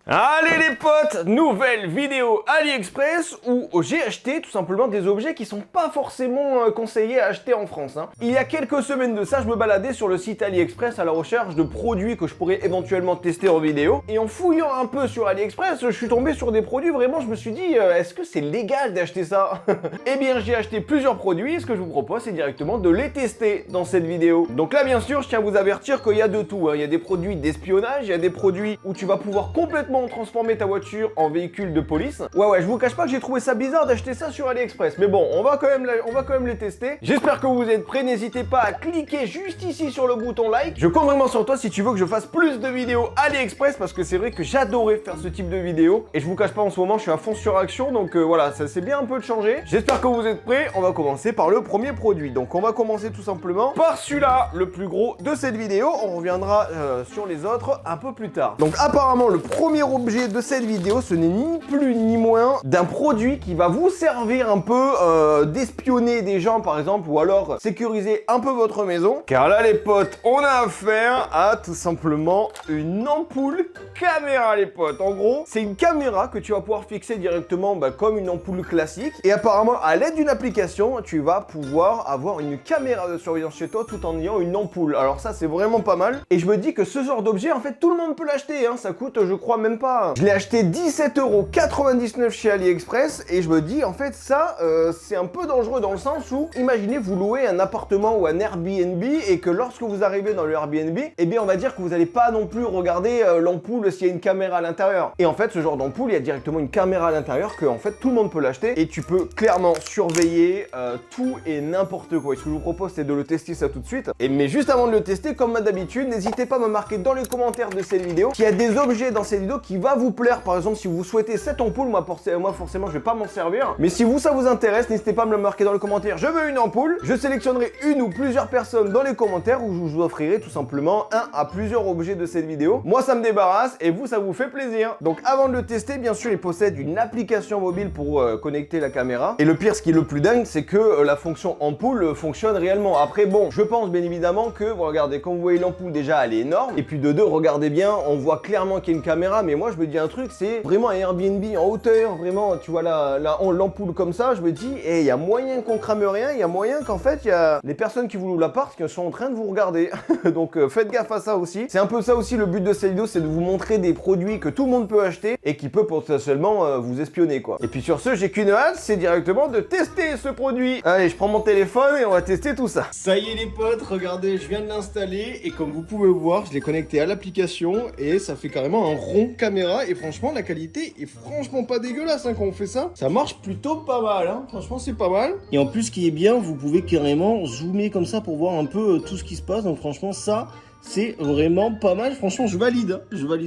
Allez les potes, nouvelle vidéo AliExpress où j'ai acheté tout simplement des objets qui sont pas forcément conseillés à acheter en France. Il y a quelques semaines de ça, je me baladais sur le site AliExpress à la recherche de produits que je pourrais éventuellement tester en vidéo. Et en fouillant un peu sur AliExpress, je suis tombé sur des produits vraiment, je me suis dit, est-ce que c'est légal d'acheter ça? Eh bien, j'ai acheté plusieurs produits et ce que je vous propose, c'est directement de les tester dans cette vidéo. Donc là, bien sûr, je tiens à vous avertir qu'il y a de tout. Il y a des produits d'espionnage, il y a des produits où tu vas pouvoir complètement transformer ta voiture en véhicule de police. Ouais, je vous cache pas que j'ai trouvé ça bizarre d'acheter ça sur AliExpress. Mais bon, on va quand même les tester. J'espère que vous êtes prêts. N'hésitez pas à cliquer juste ici sur le bouton like. Je compte vraiment sur toi si tu veux que je fasse plus de vidéos AliExpress parce que c'est vrai que j'adorais faire ce type de vidéos. Et je vous cache pas, en ce moment, je suis à fond sur Action. Donc voilà, ça c'est bien un peu de changer. J'espère que vous êtes prêts. On va commencer par le premier produit. Donc on va commencer tout simplement par celui-là, le plus gros de cette vidéo. On reviendra sur les autres un peu plus tard. Donc apparemment, le premier objet de cette vidéo, ce n'est ni plus ni moins d'un produit qui va vous servir un peu d'espionner des gens par exemple, ou alors sécuriser un peu votre maison. Car là les potes, on a affaire à tout simplement une ampoule caméra les potes. En gros, c'est une caméra que tu vas pouvoir fixer directement comme une ampoule classique. Et apparemment, à l'aide d'une application, tu vas pouvoir avoir une caméra de surveillance chez toi tout en ayant une ampoule. Alors ça, c'est vraiment pas mal. Et je me dis que ce genre d'objet, en fait, tout le monde peut l'acheter. Ça coûte, je crois, même pas. Je l'ai acheté 17,99 € chez AliExpress. Et je me dis, en fait, ça, c'est un peu dangereux dans le sens où, imaginez, vous louez un appartement ou un Airbnb et que lorsque vous arrivez dans le Airbnb, eh bien, on va dire que vous n'allez pas non plus regarder l'ampoule s'il y a une caméra à l'intérieur. Et en fait, ce genre d'ampoule, il y a directement une caméra à l'intérieur que, en fait, tout le monde peut l'acheter et tu peux clairement surveiller tout et n'importe quoi. Et ce que je vous propose, c'est de le tester ça tout de suite. Mais juste avant de le tester, comme d'habitude, n'hésitez pas à me marquer dans les commentaires de cette vidéo qu'il y a des objets dans cette vidéo qui va vous plaire. Par exemple, si vous souhaitez cette ampoule, moi forcément, je vais pas m'en servir. Mais si ça vous intéresse, n'hésitez pas à me le marquer dans les commentaires. Je veux une ampoule. Je sélectionnerai une ou plusieurs personnes dans les commentaires où je vous offrirai tout simplement un à plusieurs objets de cette vidéo. Moi, ça me débarrasse et vous, ça vous fait plaisir. Donc, avant de le tester, bien sûr, il possède une application mobile pour connecter la caméra. Et le pire, ce qui est le plus dingue, c'est que la fonction ampoule fonctionne réellement. Après, bon, je pense bien évidemment que, vous regardez, comme vous voyez l'ampoule, déjà, elle est énorme. Et puis de deux, regardez bien, on voit clairement qu'il y a une caméra. Mais moi, je me dis un truc, c'est vraiment un Airbnb en hauteur. Vraiment, tu vois l'ampoule comme ça, je me dis, il y a moyen qu'on crame rien. Il y a moyen qu'en fait, il y a les personnes qui vous louent l'appart qui sont en train de vous regarder. Donc, faites gaffe à ça aussi. C'est un peu ça aussi le but de cette vidéo, c'est de vous montrer des produits que tout le monde peut acheter et qui peut potentiellement vous espionner, quoi. Et puis sur ce, j'ai qu'une hâte, c'est directement de tester ce produit. Allez, je prends mon téléphone et on va tester tout ça. Ça y est les potes, regardez, je viens de l'installer et comme vous pouvez voir, je l'ai connecté à l'application et ça fait carrément un rond caméra et franchement, la qualité est franchement pas dégueulasse quand on fait ça. Ça marche plutôt pas mal, franchement, c'est pas mal. Et en plus, ce qui est bien, vous pouvez carrément zoomer comme ça pour voir un peu tout ce qui se passe. Donc franchement, ça, c'est vraiment pas mal. Franchement, je valide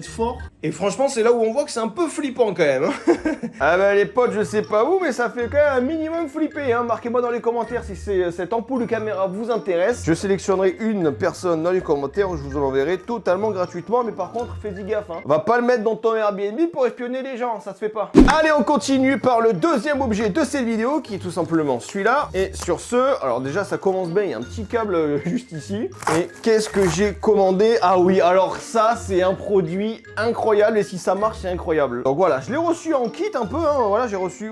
fort. Et franchement, c'est là où on voit que c'est un peu flippant quand même. Ah bah les potes, je sais pas où, mais ça fait quand même un minimum flipper. Marquez-moi dans les commentaires si cette ampoule de caméra vous intéresse. Je sélectionnerai une personne dans les commentaires où je vous l'enverrai totalement gratuitement. Mais par contre, faites-y gaffe. Va pas le mettre dans ton Airbnb pour espionner les gens, ça se fait pas. Allez, on continue par le deuxième objet de cette vidéo qui est tout simplement celui-là. Et sur ce, alors déjà ça commence bien, il y a un petit câble juste ici. Et qu'est-ce que j'ai commandé? Ah oui, alors ça c'est un produit incroyable et si ça marche c'est incroyable. Donc voilà, je l'ai reçu en kit un peu, voilà, j'ai reçu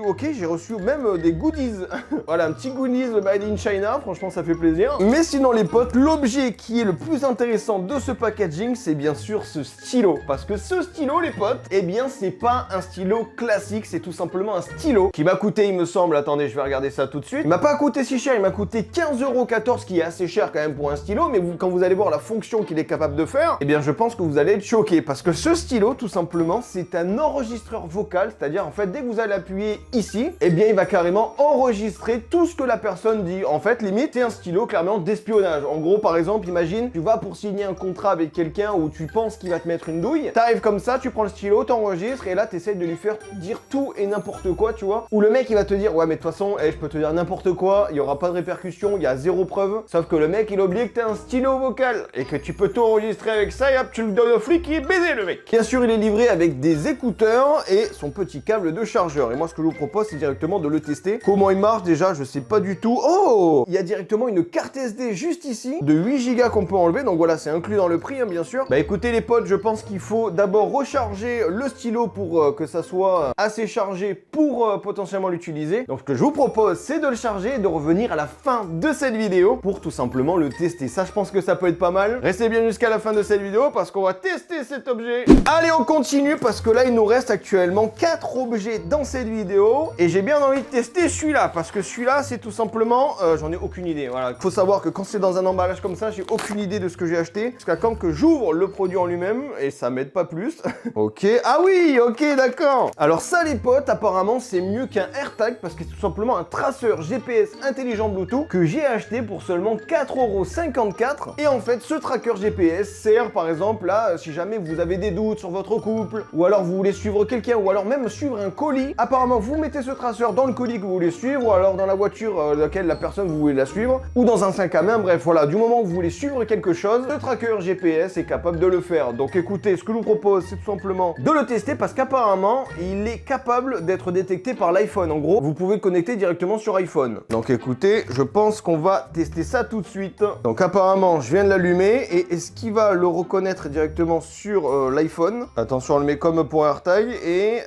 même des goodies. Voilà, un petit goodies made in China, franchement ça fait plaisir. Mais sinon les potes, l'objet qui est le plus intéressant de ce packaging, c'est bien sûr ce stylo. Parce que ce stylo les potes, eh bien c'est pas un stylo classique, c'est tout simplement un stylo qui m'a coûté, il me semble, attendez, je vais regarder ça tout de suite. Il m'a pas coûté si cher, il m'a coûté 15,14 €, qui est assez cher quand même pour un stylo, mais quand vous allez voir la fonction qu'il est capable de faire, eh bien je pense que vous allez être choqué parce que ce stylo tout simplement c'est un enregistreur vocal, c'est-à-dire en fait dès que vous allez appuyer ici, eh bien il va carrément enregistrer tout ce que la personne dit. En fait limite c'est un stylo clairement d'espionnage. En gros par exemple imagine tu vas pour signer un contrat avec quelqu'un où tu penses qu'il va te mettre une douille, t'arrives comme ça, tu prends le stylo, t'enregistres et là t'essayes de lui faire dire tout et n'importe quoi, tu vois, ou le mec il va te dire ouais mais de toute façon je peux te dire n'importe quoi, il y aura pas de répercussions, il y a zéro preuve, sauf que le mec il a oublié que t'as un stylo vocal et que tu peux tout enregistrer avec ça et hop, tu le donnes au flic, il est baisé le mec. Bien sûr, il est livré avec des écouteurs et son petit câble de chargeur. Et moi, ce que je vous propose, c'est directement de le tester. Comment il marche déjà, je sais pas du tout. Oh, il y a directement une carte SD juste ici de 8 Go qu'on peut enlever. Donc voilà, c'est inclus dans le prix, hein, bien sûr. Bah écoutez les potes, je pense qu'il faut d'abord recharger le stylo pour que ça soit assez chargé pour potentiellement l'utiliser. Donc ce que je vous propose, c'est de le charger et de revenir à la fin de cette vidéo pour tout simplement le tester. Ça, je pense que ça peut être pas mal. Restez bien jusqu'à la fin de cette vidéo parce qu'on va tester cet objet. Allez, on continue parce que là, il nous reste actuellement 4 objets dans cette vidéo et j'ai bien envie de tester celui-là parce que celui-là, c'est tout simplement, j'en ai aucune idée. Voilà, faut savoir que quand c'est dans un emballage comme ça, j'ai aucune idée de ce que j'ai acheté jusqu'à quand que j'ouvre le produit en lui-même et ça m'aide pas plus. Ok, ah oui, ok, d'accord. Alors ça, les potes, apparemment, c'est mieux qu'un AirTag parce que c'est tout simplement un traceur GPS intelligent Bluetooth que j'ai acheté pour seulement 4,54 €. Et en fait, ce tracker GPS sert par exemple là, si jamais vous avez des doutes sur votre couple, ou alors vous voulez suivre quelqu'un, ou alors même suivre un colis. Apparemment, vous mettez ce traceur dans le colis que vous voulez suivre, ou alors dans la voiture dans laquelle la personne vous voulez la suivre, ou dans un sac à main, bref, voilà, du moment où vous voulez suivre quelque chose, le tracker GPS est capable de le faire. Donc écoutez, ce que je vous propose, c'est tout simplement de le tester parce qu'apparemment, il est capable d'être détecté par l'iPhone. En gros, vous pouvez le connecter directement sur iPhone. Donc écoutez, je pense qu'on va tester ça tout de suite. Donc apparemment, je viens de l'allumer et est-ce qu'il va le reconnaître directement sur l'iPhone? Attention, on le met comme pour AirTag et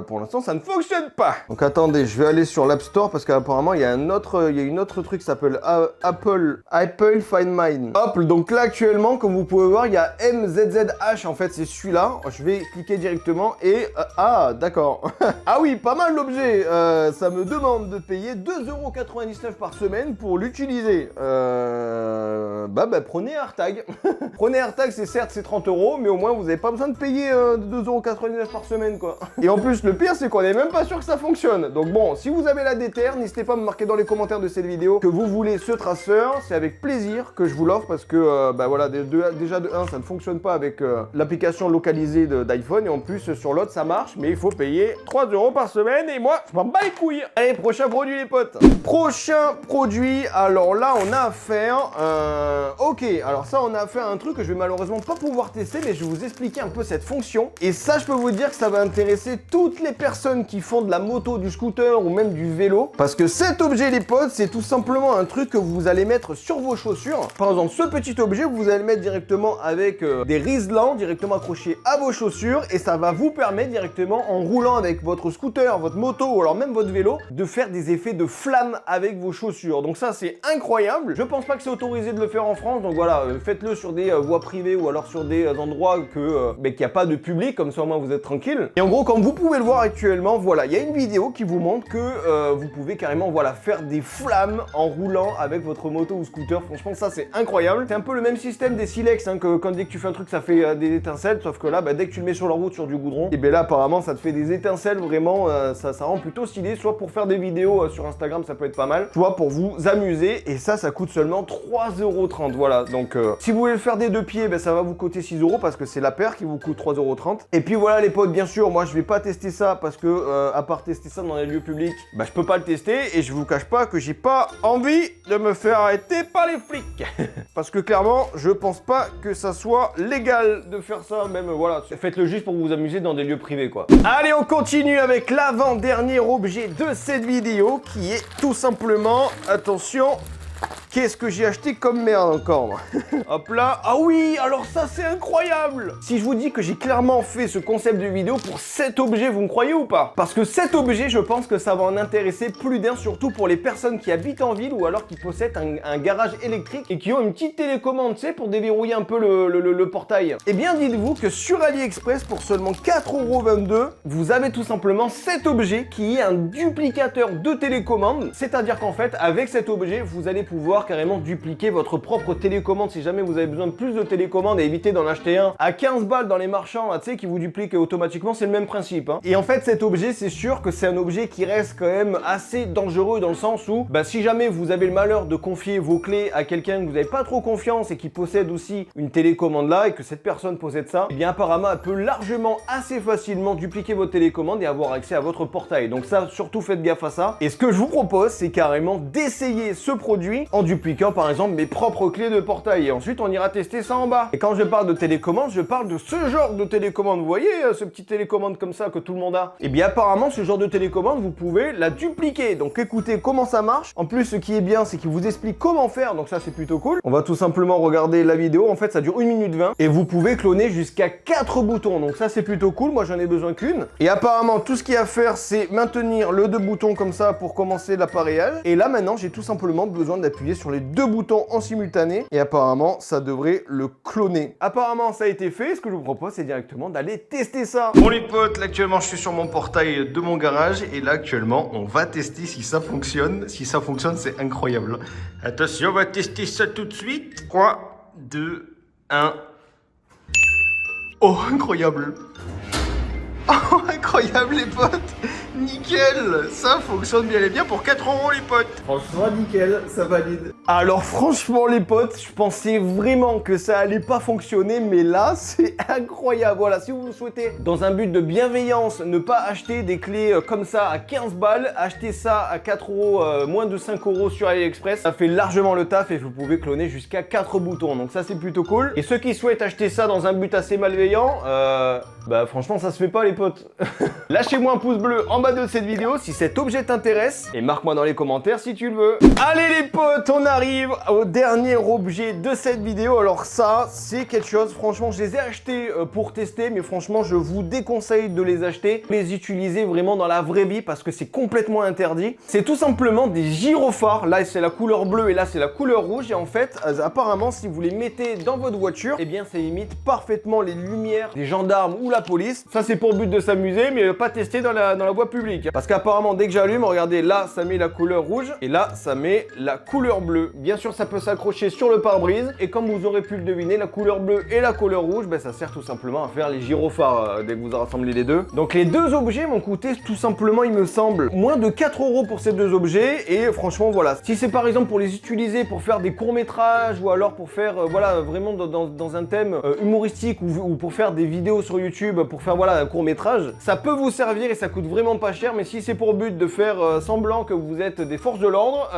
pour l'instant, ça ne fonctionne pas. Donc attendez, je vais aller sur l'App Store parce qu'apparemment, il y a une autre truc qui s'appelle Apple Find Mine. Hop, donc là actuellement, comme vous pouvez voir, il y a MZZH, en fait, c'est celui-là. Je vais cliquer directement et ah, d'accord. Ah oui, pas mal l'objet. Ça me demande de payer 2,99 € par semaine pour l'utiliser. Prenez AirTag. Prenez AirTag, c'est 30 €, mais au moins vous n'avez pas besoin de payer 2,99 € par semaine, quoi. Et en plus, le pire, c'est qu'on n'est même pas sûr que ça fonctionne. Donc bon, si vous avez la déterre, n'hésitez pas à me marquer dans les commentaires de cette vidéo que vous voulez ce traceur. C'est avec plaisir que je vous l'offre parce que, voilà, déjà de 1, ça ne fonctionne pas avec l'application localisée d'iPhone et en plus, sur l'autre, ça marche, mais il faut payer 3 € par semaine et moi, je m'en bats les couilles. Allez, prochain produit, les potes. Prochain produit, alors là, on a affaire... Ok, alors ça, on a affaire à un truc que je vais malheureusement pas pouvoir tester, mais je vais vous expliquer un peu cette fonction. Et ça, je peux vous dire que ça va intéresser toutes les personnes qui font de la moto, du scooter ou même du vélo. Parce que cet objet, les potes, c'est tout simplement un truc que vous allez mettre sur vos chaussures. Par exemple, ce petit objet, vous allez le mettre directement avec des riselants, directement accrochés à vos chaussures. Et ça va vous permettre directement, en roulant avec votre scooter, votre moto ou alors même votre vélo, de faire des effets de flamme avec vos chaussures. Donc ça, c'est incroyable. Je pense pas que c'est autorisé de le faire en France. Donc voilà, faites-le sur des voies privées ou alors sur des endroits qu'il n'y a pas de public, comme ça au moins vous êtes tranquille. Et en gros, comme vous pouvez le voir actuellement, voilà, il y a une vidéo qui vous montre que vous pouvez carrément, voilà, faire des flammes en roulant avec votre moto ou scooter. Franchement, ça c'est incroyable. C'est un peu le même système des silex, hein, que quand dès que tu fais un truc, ça fait des étincelles, sauf que là, dès que tu le mets sur la route, sur du goudron, et bien là, apparemment, ça te fait des étincelles, vraiment, ça rend plutôt stylé, soit pour faire des vidéos sur Instagram, ça peut être pas mal, soit pour vous amuser, et ça coûte seulement 3,30 €, voilà. Donc, si vous voulez le faire des deux pieds, ça va vous coûter 6 € parce que c'est la paire qui vous coûte 3,30 €. Et puis voilà les potes, bien sûr, moi je vais pas tester ça parce que à part tester ça dans les lieux publics, je peux pas le tester et je vous cache pas que j'ai pas envie de me faire arrêter par les flics. Parce que clairement, je pense pas que ça soit légal de faire ça, même voilà, faites-le juste pour vous amuser dans des lieux privés, quoi. Allez, on continue avec l'avant-dernier objet de cette vidéo qui est tout simplement, attention, qu'est-ce que j'ai acheté comme merde encore, moi. Hop là. Ah oui, alors ça c'est incroyable. Si je vous dis que j'ai clairement fait ce concept de vidéo pour cet objet, vous me croyez ou pas? Parce que cet objet, je pense que ça va en intéresser plus d'un, surtout pour les personnes qui habitent en ville ou alors qui possèdent un garage électrique et qui ont une petite télécommande, tu sais, pour déverrouiller un peu le portail. Eh bien, dites-vous que sur AliExpress, pour seulement 4,22 €, vous avez tout simplement cet objet qui est un duplicateur de télécommande. C'est-à-dire qu'en fait, avec cet objet, vous allez pouvoir carrément dupliquer votre propre télécommande si jamais vous avez besoin de plus de télécommandes et éviter d'en acheter un à 15 balles dans les marchands, là, tu sais, qui vous duplique automatiquement, c'est le même principe, hein. Et en fait, cet objet, c'est sûr que c'est un objet qui reste quand même assez dangereux dans le sens où, si jamais vous avez le malheur de confier vos clés à quelqu'un que vous n'avez pas trop confiance et qui possède aussi une télécommande là et que cette personne possède ça, eh bien apparemment, elle peut largement, assez facilement dupliquer votre télécommande et avoir accès à votre portail. Donc ça, surtout faites gaffe à ça. Et ce que je vous propose, c'est carrément d'essayer ce produit en dupliquant par exemple mes propres clés de portail. Et ensuite on ira tester ça en bas. Et quand je parle de télécommande, je parle de ce genre de télécommande. Vous voyez ce petit télécommande comme ça que tout le monde a? Et bien apparemment ce genre de télécommande vous pouvez la dupliquer. Donc écoutez comment ça marche. En plus ce qui est bien c'est qu'il vous explique comment faire. Donc ça c'est plutôt cool. On va tout simplement regarder la vidéo. En fait ça dure 1 minute 20. Et vous pouvez cloner jusqu'à 4 boutons. Donc ça c'est plutôt cool. Moi j'en ai besoin qu'une. Et apparemment tout ce qu'il y a à faire c'est maintenir le 2 boutons comme ça pour commencer l'appareillage. Et là maintenant j'ai tout simplement besoin d'appuyer sur les 2 boutons en simultané. Et apparemment ça devrait le cloner. Apparemment ça a été fait. Ce que je vous propose c'est directement d'aller tester ça. Bon les potes, là actuellement je suis sur mon portail de mon garage. Et là actuellement on va tester si ça fonctionne. Si ça fonctionne c'est incroyable. Attention, on va tester ça tout de suite. 3, 2, 1. Oh incroyable. Oh incroyable les potes. Nickel, ça fonctionne bien et bien pour 4 € les potes. Franchement nickel, ça valide. Alors franchement les potes, je pensais vraiment que ça allait pas fonctionner, mais là c'est incroyable. Voilà, si vous souhaitez dans un but de bienveillance ne pas acheter des clés comme ça à 15 balles, achetez ça à 4 €, moins de 5 € sur AliExpress. Ça fait largement le taf et vous pouvez cloner jusqu'à 4 boutons. Donc ça c'est plutôt cool. Et ceux qui souhaitent acheter ça dans un but assez malveillant, bah franchement ça se fait pas les potes. Lâchez-moi un pouce bleu en bas de cette vidéo si cet objet t'intéresse et marque-moi dans les commentaires si tu le veux. Allez les potes, on arrive au dernier objet de cette vidéo. Alors ça, c'est quelque chose, franchement, je les ai achetés pour tester, mais franchement, je vous déconseille de les acheter. Les utiliser vraiment dans la vraie vie parce que c'est complètement interdit. C'est tout simplement des gyrophares. Là, c'est la couleur bleue et là, c'est la couleur rouge. Et en fait, apparemment, si vous les mettez dans votre voiture, eh bien, ça imite parfaitement les lumières des gendarmes ou la police. Ça, c'est pour le but de s'amuser, mais pas tester dans la voie publique. Parce qu'apparemment, dès que j'allume, regardez, là, ça met la couleur rouge et là, ça met la couleur bleue. Bien sûr, ça peut s'accrocher sur le pare-brise. Et comme vous aurez pu le deviner, la couleur bleue et la couleur rouge, ben, ça sert tout simplement à faire les gyrophares dès que vous avez rassemblé les deux. Donc les deux objets m'ont coûté tout simplement, il me semble, moins de 4 € pour ces deux objets. Et franchement, voilà. Si c'est par exemple pour les utiliser pour faire des courts-métrages ou alors pour faire, voilà, vraiment dans un thème humoristique ou pour faire des vidéos sur YouTube, pour faire, voilà, un court-métrage, ça peut vous servir et ça coûte vraiment pas cher. Mais si c'est pour but de faire semblant que vous êtes des forces de l'ordre,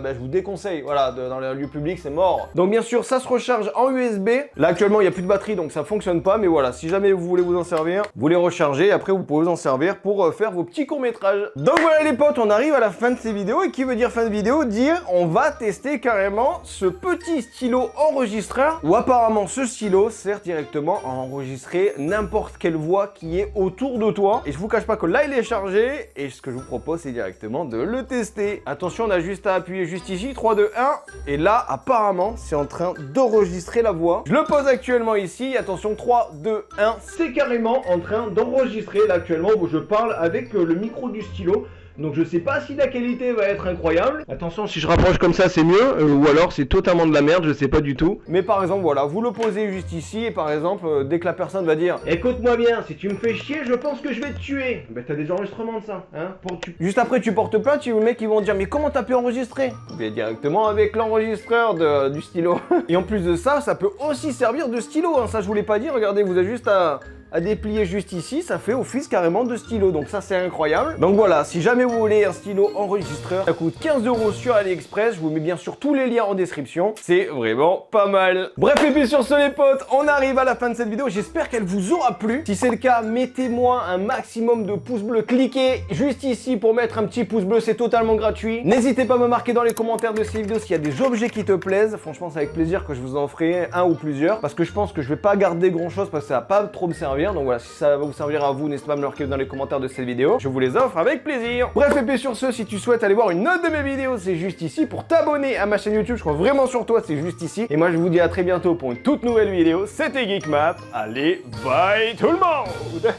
ben, je vous déconseille. Voilà, dans les lieux publics, c'est mort. Donc bien sûr, ça se recharge en USB. Là actuellement, il n'y a plus de batterie, donc ça fonctionne pas. Mais voilà, si jamais vous voulez vous en servir, vous les rechargez. Après, vous pouvez vous en servir pour faire vos petits courts-métrages. Donc voilà les potes, on arrive à la fin de ces vidéos. Et qui veut dire fin de vidéo? Dire on va tester carrément ce petit stylo enregistreur. Où apparemment, ce stylo sert directement à enregistrer n'importe quelle voix qui est autour de toi. Et je vous cache pas que là, il est chargé. Et ce que je vous propose, c'est directement de le tester. Attention, on a juste à appuyer juste ici. 3, 2, 1. Et là, apparemment, c'est en train d'enregistrer la voix. Je le pose actuellement ici. Attention, 3, 2, 1. C'est carrément en train d'enregistrer. Là, actuellement, où je parle avec le micro du stylo. Donc je sais pas si la qualité va être incroyable. Attention, si je rapproche comme ça c'est mieux, ou alors c'est totalement de la merde, je sais pas du tout. Mais par exemple voilà, vous le posez juste ici et par exemple dès que la personne va dire écoute-moi bien, si tu me fais chier, je pense que je vais te tuer. Ben t'as des enregistrements de ça, hein. Juste après tu portes plainte, et les mecs ils vont dire mais comment t'as pu enregistrer? Ben directement avec l'enregistreur du stylo. Et en plus de ça, ça peut aussi servir de stylo, hein. Ça je vous l'ai pas dit, regardez, vous avez juste à déplier juste ici, ça fait office carrément de stylo, donc ça c'est incroyable. Donc voilà, si jamais vous voulez un stylo enregistreur, ça coûte 15 € sur AliExpress, je vous mets bien sûr tous les liens en description, c'est vraiment pas mal. Bref, et puis sur ce les potes, on arrive à la fin de cette vidéo, j'espère qu'elle vous aura plu. Si c'est le cas, mettez-moi un maximum de pouces bleus, cliquez juste ici pour mettre un petit pouce bleu, c'est totalement gratuit. N'hésitez pas à me marquer dans les commentaires de ces vidéos s'il y a des objets qui te plaisent, franchement c'est avec plaisir que je vous en ferai un ou plusieurs, parce que je pense que je vais pas garder grand chose parce que ça va pas trop me servir. Donc voilà, si ça va vous servir à vous, n'hésitez pas à me le marquer dans les commentaires de cette vidéo. Je vous les offre avec plaisir. Bref, et puis sur ce, si tu souhaites aller voir une autre de mes vidéos, c'est juste ici. Pour t'abonner à ma chaîne YouTube, je compte vraiment sur toi, c'est juste ici. Et moi, je vous dis à très bientôt pour une toute nouvelle vidéo. C'était Geekmap. Allez, bye tout le monde!